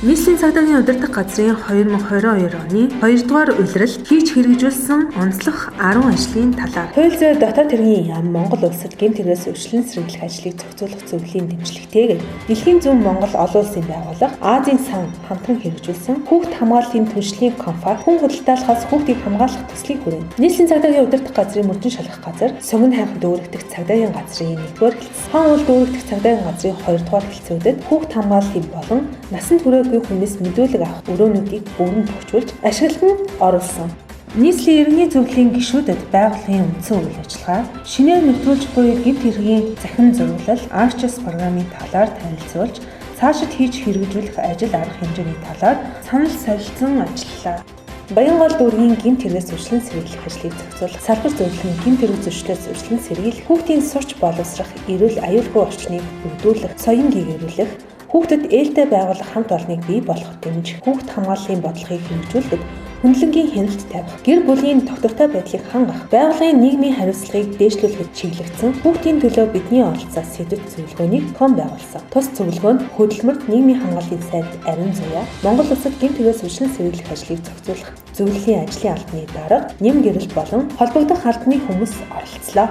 Нийслэлийн цагдаагийн удирдах газрын 2022 оны 2 дугаар улирал хийж хэрэгжүүлсэн онцлог 10 ажлын талаар хууль зүйн дотоод хэргийн яам Монгол улсад гэмт хэрэгээс өвчлөн сэргийлэх ажлыг зохицуулах зөвлөлийн дэмжлэгтэйгээр Дэлхийн зүүн Монгол олон улсын байгууллага Азийн сан хамтран хэрэгжүүлсэн хүүхд хамгааллын түншлэлийн компани хүн худалдаалахаас хүүхдийг хамгаалах төслийг хүргэв. Нийслэлийн цагдаагийн удирдах газрын мөрдөн шалгах газар Сонгон хайхан дүүрэгдэх цагдаагийн газрын 1-р хэлтс, хаан уул дүүрэгдэх цагдаагийн газрын 2-р хэлтсүүдэд хүүхд хамгааллын болон насанд хүрээгүй хүнээс мэдүүлэг авах өрөөнүүдийг бүрэн төвчүүлж ашиглан оруулсан. Нийслэлийн иргэний зөвлөлийн гишүүдэд байгууллагын үндсэн үйл ажиллагаа, шинээр нэвтрүүлж буй гэмт хэргийн захин зурвалал, Arches програмын талаар танилцуулж, цаашид хийж хэрэгжүүлэх ажил арга хэмжээний талаар санал солилцсон ажиллалаа. Баянгол дүүргийн гэмт хэрэгээс өвчлөн сэргийлэх ажлыг зохицуулах, салбар зөвлөлийн гэмт хэрэг зөрчлөөс өвчлөн сэргийлэх, хүүхдийн сурч боловсрох, эрүүл аюулгүй орчныг бүрдүүлэх, соён гэгэрүүлэх, хүүхдэд ээлтэй байгуулах хамт олныг бий болгох дэмж, хүүхд хамгааллын бодлогыг хэрэгжүүлэхэд хүнлэнгийн хяналт тавих, гэр бүлийн тогтвортой байдлыг хангах, байгууллагын нийгмийн хариуцлагыг дээшлүүлэхэд чиглэгдсэн хүүхдийн төлөө бидний оролцоо сэдвт зөвлөгөөнийг том байгуулсан. Тус зөвлөгөөнд хөдөлмөрт нийгмийн хамгааллын сайд Арин Зуяа, Монгол улсад гэмт хэрэгээс өвчлөн сэргийлэх ажлыг зохицуулах зөвлөлийн ажлын албаны дарга, нэм гэрэл болон холбогдох албаны хүмүүс оролцлоо.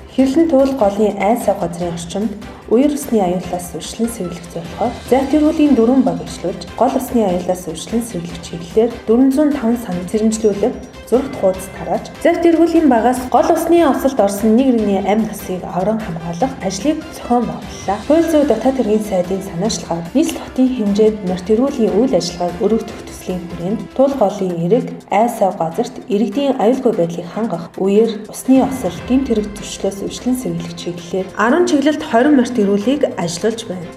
Хэрлэн туул голын айсав газрын орчимд үер усны аюулаас өвчлөн сэргийлэх зорилгоор зайвтэргүүлийн 4 баг эвшлүүлж, гол усны аюулаас өвчлөн сэргийлэх чиглэлээр 405 сан сэрэмжлүүлэг зурагт хуудас тарааж, зайвтэргүүлийн багаас гол усны осолд орсон нэг иргэний амь насыг авран хамгаалах ажлыг зохион байгууллаа. Хууль зүйн дотоод хэргийн сайдын санаачлагаар нийслэл хотын хэмжээд мөртөрүүлгийн үйл ажиллагааг өргөдөх төслийн хүрээнд туул голын эрэг, айсав газарт иргэдийн аюулгүй байдлыг хангах, үеэр усны осол, гэмт хэрэг зөрчлөөс өвчлөн сэргийлэх чиглэлээр 10 чиглэлд 20 мөртөрүүлгийг ажиллуулж байна.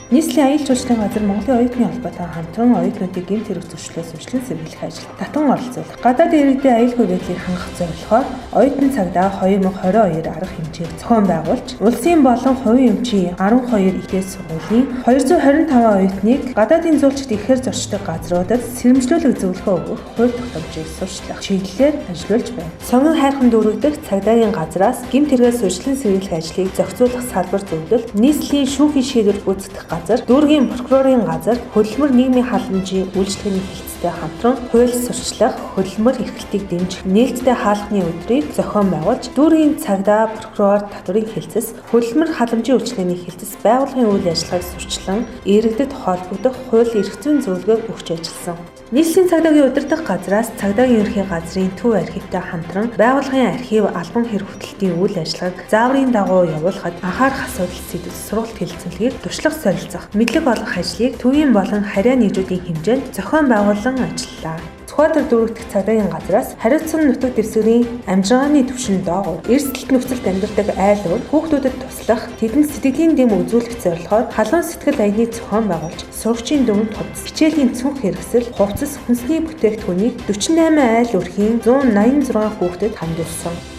Нийслэлийн аюул жуулчлалын газар Монголын оюутны холбоотой хамтран оюутнуудыг гэмт хэрэг зөрчлөөс өвчлөн сэргийлэх ажилд татан оролцуулах, гадаадын иргэдэд аюулгүй байдлыг хангах зорилгоор оюутан цагдаа 2022 арга хэмжээг зохион байгуулж, улсын болон хувийн эмчийн 12 ихтэй сургуулийн 225 оюутныг гадаадын зуулчид ихээр зорчдог газруудад сэрэмжлүүлэг зөвлөгөө өгөх хууль тогтоомжийг сурчлах чиглэлээр ажиллаж байна. Сонгон хайрхан дүүрэгдэх цагдаагийн газраас гэмт хэрэгээс өвчлөн сэргийлэх ажлыг зохицуулах салбар зөвлөлт, нийслэлийн шүүхийн шийдвэр гүйцэтгэх газар, дүүргийн прокурорын газар, хөдөлмөр нийгмийн халамжийн үйлчлэгээний хэлтстэй хамтран хууль сурчлах, хөдөлмөр эрхлэлтийг дэмжих нээлттэй хаалганы өдрийг зохион байгуулж, дүүргийн цагдаа, прокурор, татврын хэлтс, хөдөлмөр халамжийн үйлчлэгээний хэлтс байгууллагын үйл ажиллагааг сурчлан, иргэдэд холбогдох хууль эрх зүйн зөвлөгөө өгч ажилласан. Нийслэлийн цагдаагийн удирдах газраас цагдаагийн ерхий газрын төв архивтай хамтран байгууллагын архив албан хэрэг хөтөлбөрийн үйл ажиллагааг зааврын дагуу явуулахад анхаарах асуудал сэдв сургалт хэлэлцүүлгийг туршлах солилцох, мэдлэг олгох ажлыг төвийн болон харьяа нэгжүүдийн хэмжээнд зохион байгуулан ажиллалаа. Цухаатар дүүрэгдэх цагдаагийн газраас хариуцсан нутаг дэвсгэрийн амжиргааны түвшин доогуур эрсдэлт нөхцөлд амьдардаг айлуур хүүхдүүдэд туслах, тэдэнд сэтгэлийн дэм үзүүлэх зорилгоор халуун сэтгэл аяныг зохион байгуулж, сурагчийн дүгнэлт хувцас, хичээлийн цүнх хэрэгсэл, хувцас, хүнсний бүтээгдэхүүнийг 48 айл өрхийн 186 хүүхдэд хамруулсан.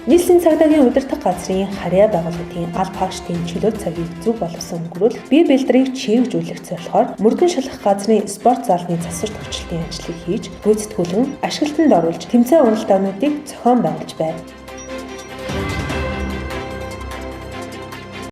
Нийслэлийн цагдаагийн удирдах газрын харьяа байгууллагын аль паштын чөлөө цагийг зөв боловсон өнгөрүүлэх, бие бэлдрийг чийгжүүлэх зорилгоор мөрдөн шалгах газрын спорт залны засвар төвчлөлтийн ажлыг хийж, гүйцэтгүүлэн ашиглалтанд оруулж, тэмцээн уралдаануудыг зохион байгуулж байна.